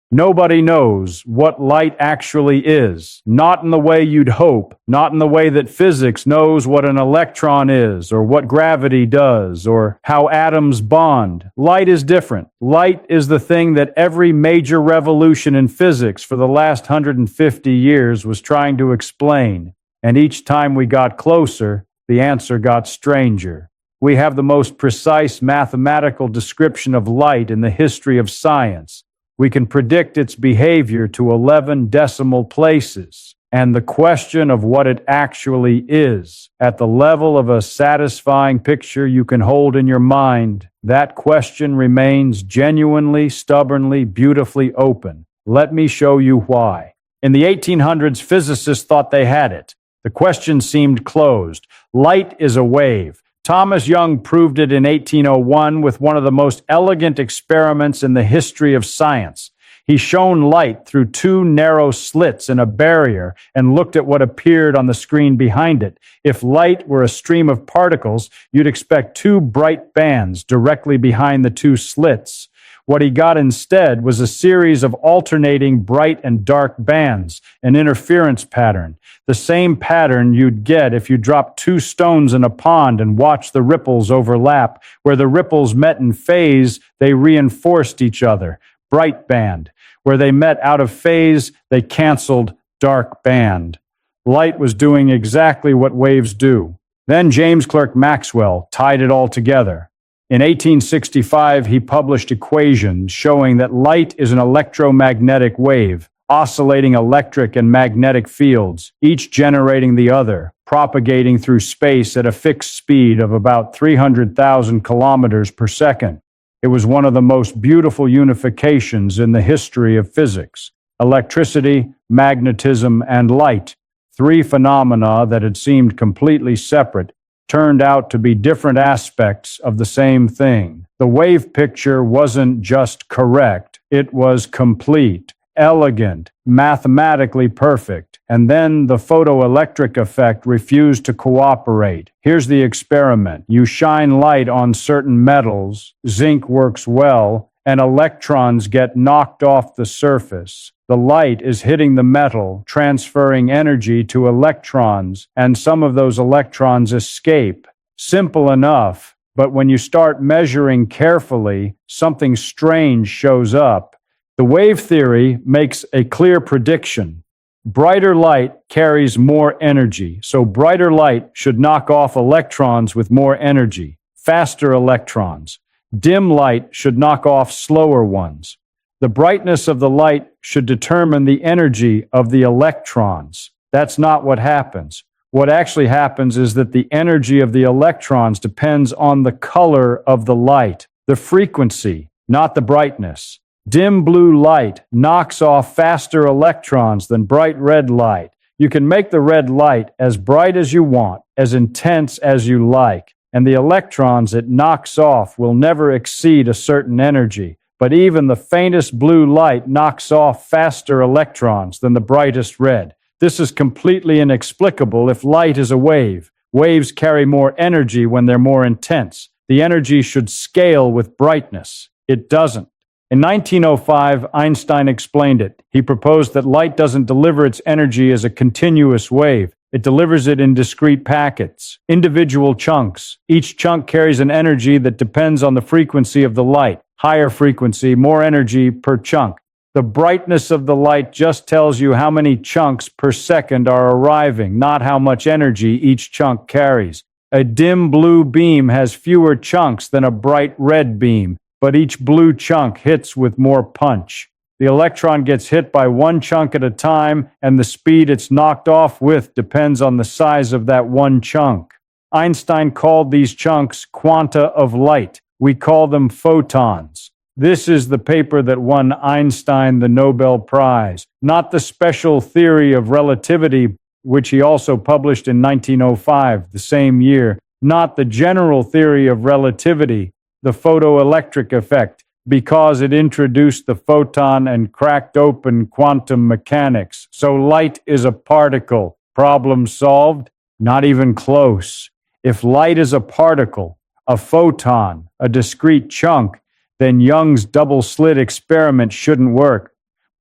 Nobody knows what light actually is, not in the way you'd hope, not in the way that physics knows what an electron is, or what gravity does, or how atoms bond. Light is different. Light is the thing that every major revolution in physics for the last 150 years was trying to explain. And each time we got closer, the answer got stranger. We have the most precise mathematical description of light in the history of science. We can predict its behavior to 11 decimal places. And the question of what it actually is, at the level of a satisfying picture you can hold in your mind, that question remains genuinely, stubbornly, beautifully open. Let me show you why. In the 1800s, physicists thought they had it. The question seemed closed. Light is a wave. Thomas Young proved it in 1801 with one of the most elegant experiments in the history of science. He shone light through two narrow slits in a barrier and looked at what appeared on the screen behind it. If light were a stream of particles, you'd expect two bright bands directly behind the two slits. What he got instead was a series of alternating bright and dark bands, an interference pattern, the same pattern you'd get if you dropped two stones in a pond and watched the ripples overlap. Where the ripples met in phase, they reinforced each other, bright band. Where they met out of phase, they canceled, dark band. Light was doing exactly what waves do. Then James Clerk Maxwell tied it all together. In 1865, he published equations showing that light is an electromagnetic wave, oscillating electric and magnetic fields, each generating the other, propagating through space at a fixed speed of about 300,000 kilometers per second. It was one of the most beautiful unifications in the history of physics. Electricity, magnetism, and light, three phenomena that had seemed completely separate, turned out to be different aspects of the same thing. The wave picture wasn't just correct, it was complete, elegant, mathematically perfect. And then the photoelectric effect refused to cooperate. Here's the experiment. You shine light on certain metals, zinc works well, and electrons get knocked off the surface. The light is hitting the metal, transferring energy to electrons, and some of those electrons escape. Simple enough, but when you start measuring carefully, something strange shows up. The wave theory makes a clear prediction. Brighter light carries more energy, so brighter light should knock off electrons with more energy, faster electrons. Dim light should knock off slower ones. The brightness of the light should determine the energy of the electrons. That's not what happens. What actually happens is that the energy of the electrons depends on the color of the light, the frequency, not the brightness. Dim blue light knocks off faster electrons than bright red light. You can make the red light as bright as you want, as intense as you like, and the electrons it knocks off will never exceed a certain energy. But even the faintest blue light knocks off faster electrons than the brightest red. This is completely inexplicable if light is a wave. Waves carry more energy when they're more intense. The energy should scale with brightness. It doesn't. In 1905, Einstein explained it. He proposed that light doesn't deliver its energy as a continuous wave. It delivers it in discrete packets, individual chunks. Each chunk carries an energy that depends on the frequency of the light. Higher frequency, more energy per chunk. The brightness of the light just tells you how many chunks per second are arriving, not how much energy each chunk carries. A dim blue beam has fewer chunks than a bright red beam, but each blue chunk hits with more punch. The electron gets hit by one chunk at a time, and the speed it's knocked off with depends on the size of that one chunk. Einstein called these chunks quanta of light. We call them photons. This is the paper that won Einstein the Nobel Prize, not the special theory of relativity, which he also published in 1905, the same year, not the general theory of relativity, the photoelectric effect, because it introduced the photon and cracked open quantum mechanics. So light is a particle. Problem solved? Not even close. If light is a particle, a photon, a discrete chunk, then Young's double-slit experiment shouldn't work.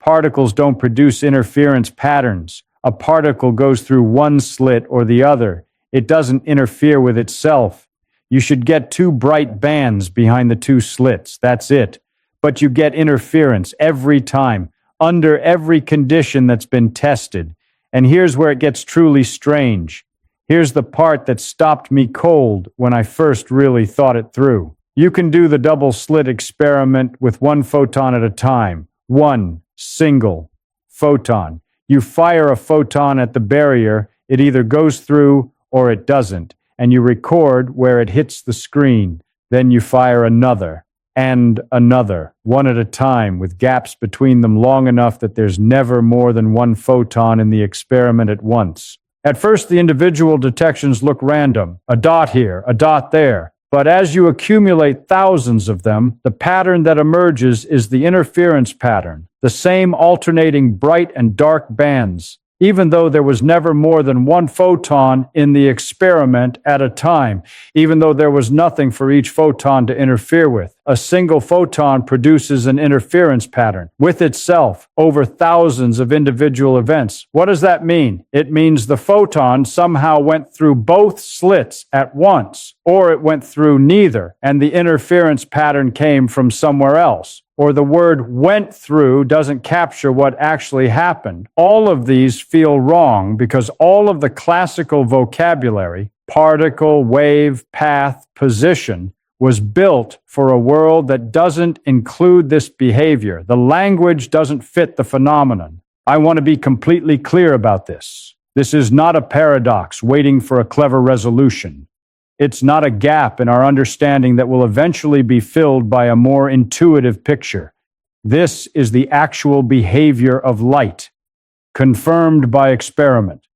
Particles don't produce interference patterns. A particle goes through one slit or the other. It doesn't interfere with itself. You should get two bright bands behind the two slits. That's it. But you get interference every time, under every condition that's been tested. And here's where it gets truly strange. Here's the part that stopped me cold when I first really thought it through. You can do the double slit experiment with one photon at a time. One single photon. You fire a photon at the barrier, it either goes through or it doesn't, and you record where it hits the screen. Then you fire another and another, one at a time, with gaps between them long enough that there's never more than one photon in the experiment at once. At first, the individual detections look random, a dot here, a dot there. But as you accumulate thousands of them, the pattern that emerges is the interference pattern, the same alternating bright and dark bands, even though there was never more than one photon in the experiment at a time, even though there was nothing for each photon to interfere with. A single photon produces an interference pattern with itself over thousands of individual events. What does that mean? It means the photon somehow went through both slits at once, or it went through neither, and the interference pattern came from somewhere else. Or the word went through doesn't capture what actually happened. All of these feel wrong because all of the classical vocabulary, particle, wave, path, position, was built for a world that doesn't include this behavior. The language doesn't fit the phenomenon. I want to be completely clear about this. This is not a paradox waiting for a clever resolution. It's not a gap in our understanding that will eventually be filled by a more intuitive picture. This is the actual behavior of light, confirmed by experiment,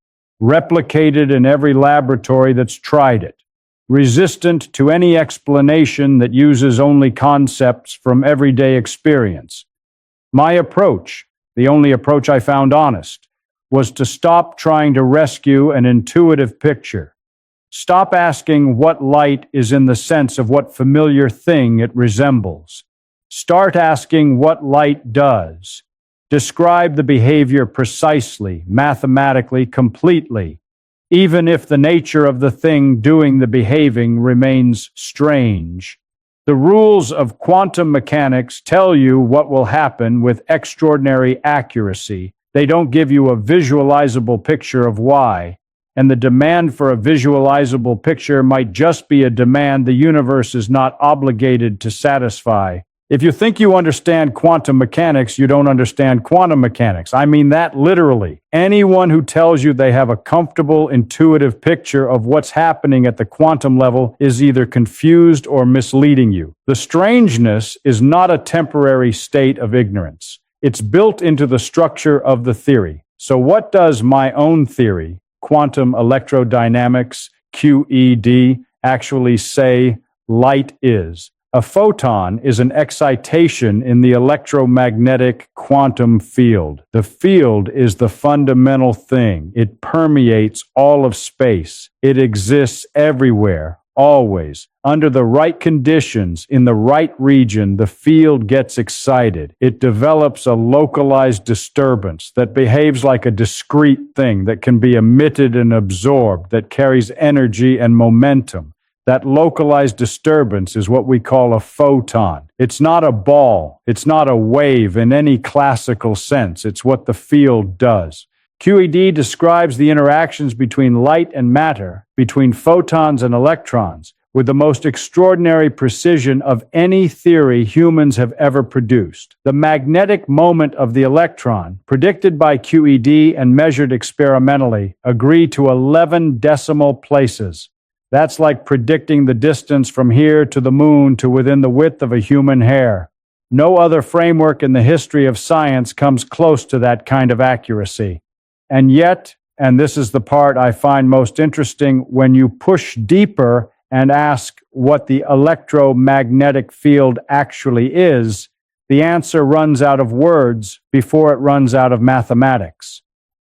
replicated in every laboratory that's tried it, resistant to any explanation that uses only concepts from everyday experience. My approach, the only approach I found honest, was to stop trying to rescue an intuitive picture. Stop asking what light is in the sense of what familiar thing it resembles. Start asking what light does. Describe the behavior precisely, mathematically, completely, even if the nature of the thing doing the behaving remains strange. The rules of quantum mechanics tell you what will happen with extraordinary accuracy. They don't give you a visualizable picture of why. And the demand for a visualizable picture might just be a demand the universe is not obligated to satisfy. If you think you understand quantum mechanics, you don't understand quantum mechanics. I mean that literally. Anyone who tells you they have a comfortable, intuitive picture of what's happening at the quantum level is either confused or misleading you. The strangeness is not a temporary state of ignorance. It's built into the structure of the theory. So what does my own theory, quantum electrodynamics, QED, actually say light is? A photon is an excitation in the electromagnetic quantum field. The field is the fundamental thing. It permeates all of space. It exists everywhere, always. Under the right conditions, in the right region, the field gets excited. It develops a localized disturbance that behaves like a discrete thing that can be emitted and absorbed, that carries energy and momentum. That localized disturbance is what we call a photon. It's not a ball. It's not a wave in any classical sense. It's what the field does. QED describes the interactions between light and matter, between photons and electrons, with the most extraordinary precision of any theory humans have ever produced. The magnetic moment of the electron, predicted by QED and measured experimentally, agree to 11 decimal places. That's like predicting the distance from here to the moon to within the width of a human hair. No other framework in the history of science comes close to that kind of accuracy. And yet, and this is the part I find most interesting, when you push deeper and ask what the electromagnetic field actually is, the answer runs out of words before it runs out of mathematics.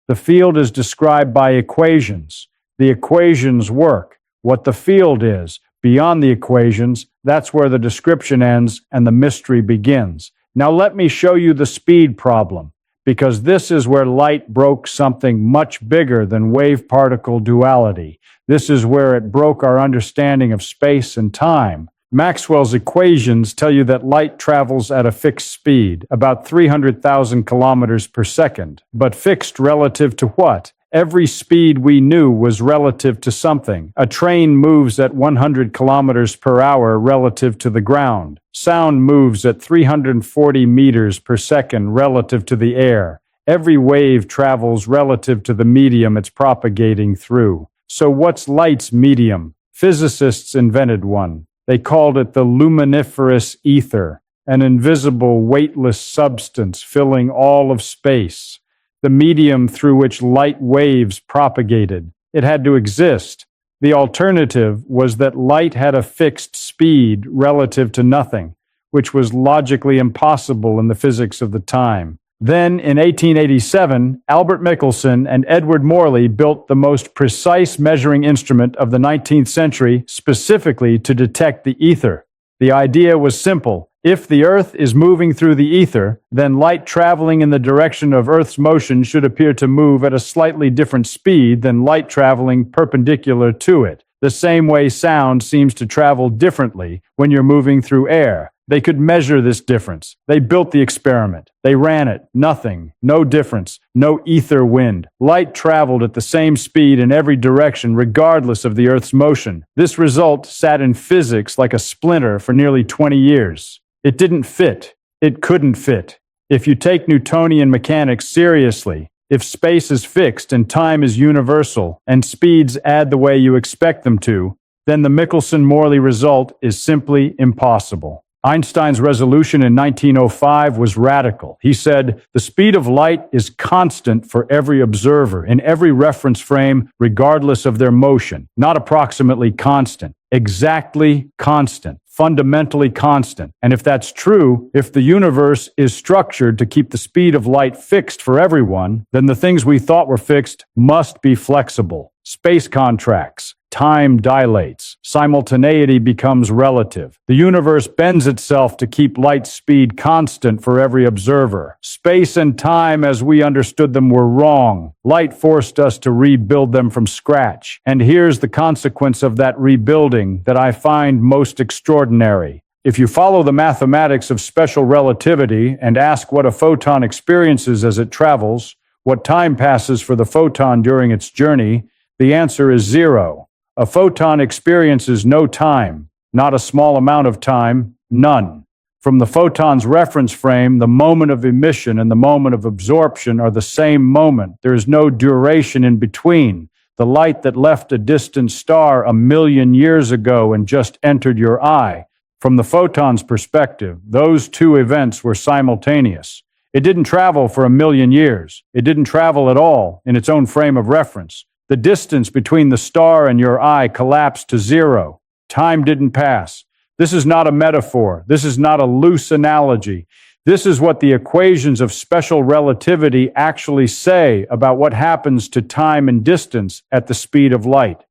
The field is described by equations. The equations work. What the field is, beyond the equations, that's where the description ends and the mystery begins. Now let me show you the speed problem. because this is where light broke something much bigger than wave-particle duality. This is where it broke our understanding of space and time. Maxwell's equations tell you that light travels at a fixed speed, about 300,000 kilometers per second. But fixed relative to what? Every speed we knew was relative to something. A train moves at 100 kilometers per hour relative to the ground. Sound moves at 340 meters per second relative to the air. Every wave travels relative to the medium it's propagating through. So what's light's medium? Physicists invented one. They called it the luminiferous ether, an invisible, weightless substance filling all of space, the medium through which light waves propagated. It had to exist. The alternative was that light had a fixed speed relative to nothing, which was logically impossible in the physics of the time. Then, in 1887, Albert Michelson and Edward Morley built the most precise measuring instrument of the 19th century specifically to detect the ether. The idea was simple. If the Earth is moving through the ether, then light traveling in the direction of Earth's motion should appear to move at a slightly different speed than light traveling perpendicular to it, the same way sound seems to travel differently when you're moving through air. They could measure this difference. They built the experiment. They ran it. Nothing. No difference. No ether wind. Light traveled at the same speed in every direction regardless of the Earth's motion. This result sat in physics like a splinter for nearly 20 years. It didn't fit. It couldn't fit. If you take Newtonian mechanics seriously, if space is fixed and time is universal and speeds add the way you expect them to, then the Michelson-Morley result is simply impossible. Einstein's resolution in 1905 was radical. He said, the speed of light is constant for every observer in every reference frame, regardless of their motion. Not approximately constant, exactly constant, fundamentally constant. And if that's true, if the universe is structured to keep the speed of light fixed for everyone, then the things we thought were fixed must be flexible. Space contracts. Time dilates. Simultaneity becomes relative. The universe bends itself to keep light speed constant for every observer. Space and time as we understood them were wrong. Light forced us to rebuild them from scratch. And here's the consequence of that rebuilding that I find most extraordinary. If you follow the mathematics of special relativity and ask what a photon experiences as it travels, what time passes for the photon during its journey, the answer is zero. A photon experiences no time, not a small amount of time, none. From the photon's reference frame, the moment of emission and the moment of absorption are the same moment. There is no duration in between. The light that left a distant star 1,000,000 years ago and just entered your eye. From the photon's perspective, those two events were simultaneous. It didn't travel for 1,000,000 years. It didn't travel at all in its own frame of reference. The distance between the star and your eye collapsed to zero. Time didn't pass. This is not a metaphor. This is not a loose analogy. This is what the equations of special relativity actually say about what happens to time and distance at the speed of light.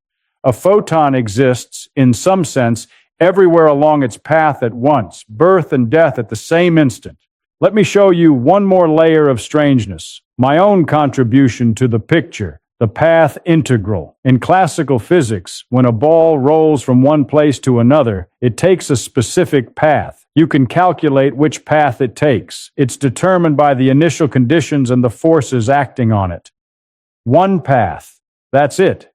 A photon exists, in some sense, everywhere along its path at once, birth and death at the same instant. Let me show you one more layer of strangeness, my own contribution to the picture. The path integral. In classical physics, when a ball rolls from one place to another, it takes a specific path. You can calculate which path it takes. It's determined by the initial conditions and the forces acting on it. One path. That's it.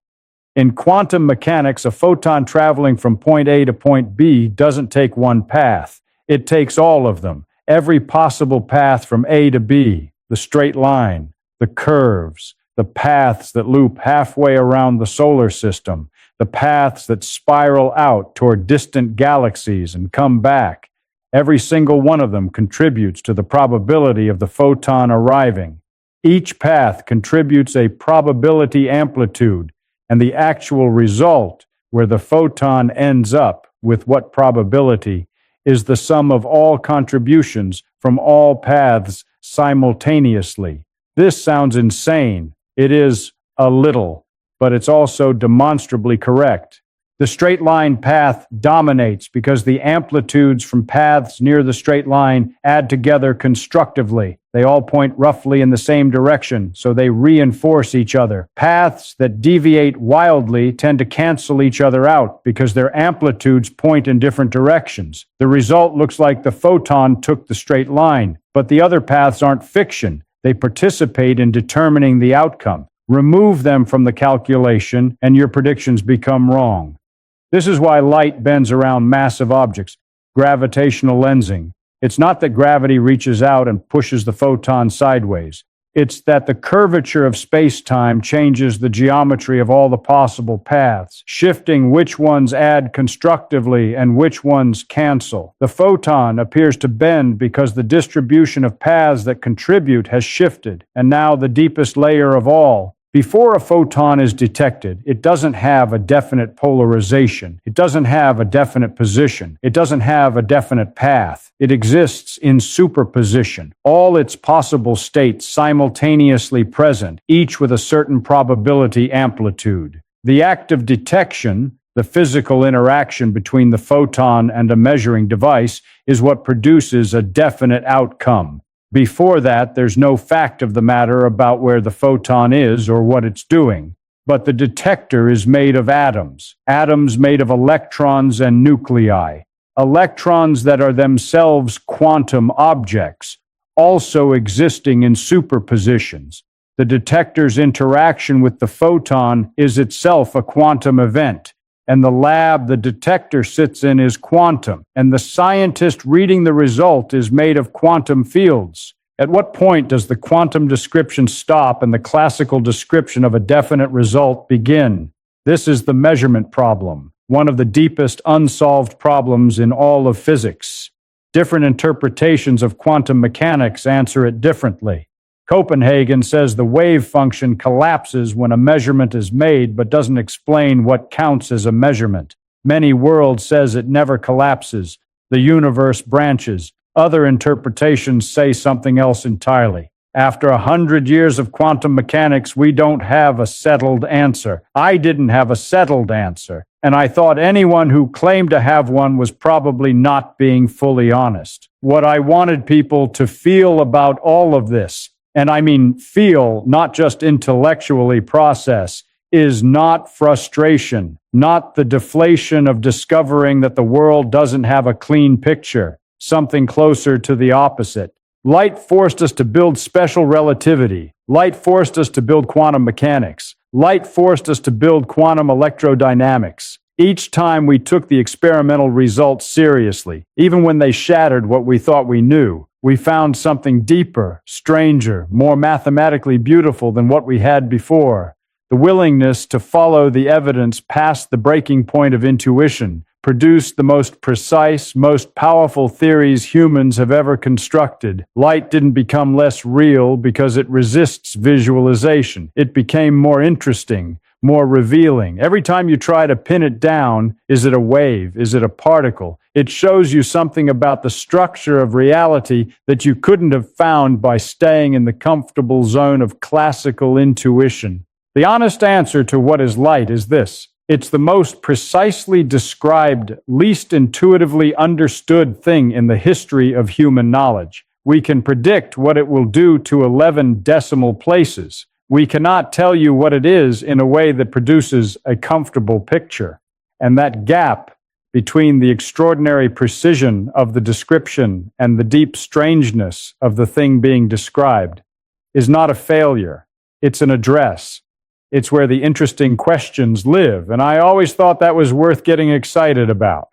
In quantum mechanics, a photon traveling from point A to point B doesn't take one path. It takes all of them. Every possible path from A to B. The straight line. The curves. The paths that loop halfway around the solar system, the paths that spiral out toward distant galaxies and come back. Every single one of them contributes to the probability of the photon arriving. Each path contributes a probability amplitude, and the actual result, where the photon ends up with what probability, is the sum of all contributions from all paths simultaneously. This sounds insane. It is a little, but it's also demonstrably correct. The straight line path dominates because the amplitudes from paths near the straight line add together constructively. They all point roughly in the same direction, so they reinforce each other. Paths that deviate wildly tend to cancel each other out because their amplitudes point in different directions. The result looks like the photon took the straight line, but the other paths aren't fiction. They participate in determining the outcome. Remove them from the calculation, and your predictions become wrong. This is why light bends around massive objects. Gravitational lensing. It's not that gravity reaches out and pushes the photon sideways. It's that the curvature of space-time changes the geometry of all the possible paths, shifting which ones add constructively and which ones cancel. The photon appears to bend because the distribution of paths that contribute has shifted, and now the deepest layer of all. Before a photon is detected, it doesn't have a definite polarization. It doesn't have a definite position. It doesn't have a definite path. It exists in superposition. All its possible states simultaneously present, each with a certain probability amplitude. The act of detection, the physical interaction between the photon and a measuring device, is what produces a definite outcome. Before that, there's no fact of the matter about where the photon is or what it's doing. But the detector is made of atoms made of electrons and nuclei, electrons that are themselves quantum objects, also existing in superpositions. The detector's interaction with the photon is itself a quantum event. And the lab the detector sits in is quantum, and the scientist reading the result is made of quantum fields. At what point does the quantum description stop and the classical description of a definite result begin? This is the measurement problem, one of the deepest unsolved problems in all of physics. Different interpretations of quantum mechanics answer it differently. Copenhagen says the wave function collapses when a measurement is made but doesn't explain what counts as a measurement. Many worlds says it never collapses. The universe branches. Other interpretations say something else entirely. After 100 years of quantum mechanics, we don't have a settled answer. I didn't have a settled answer, and I thought anyone who claimed to have one was probably not being fully honest. What I wanted people to feel about all of this, and I mean feel, not just intellectually process, is not frustration, not the deflation of discovering that the world doesn't have a clean picture, something closer to the opposite. Light forced us to build special relativity. Light forced us to build quantum mechanics. Light forced us to build quantum electrodynamics. Each time we took the experimental results seriously, even when they shattered what we thought we knew, we found something deeper, stranger, more mathematically beautiful than what we had before. The willingness to follow the evidence past the breaking point of intuition produced the most precise, most powerful theories humans have ever constructed. Light didn't become less real because it resists visualization. It became more interesting, more revealing. Every time you try to pin it down, is it a wave? Is it a particle? It shows you something about the structure of reality that you couldn't have found by staying in the comfortable zone of classical intuition. The honest answer to what is light is this. It's the most precisely described, least intuitively understood thing in the history of human knowledge. We can predict what it will do to 11 decimal places. We cannot tell you what it is in a way that produces a comfortable picture. And that gap between the extraordinary precision of the description and the deep strangeness of the thing being described is not a failure. It's an address. It's where the interesting questions live, and I always thought that was worth getting excited about.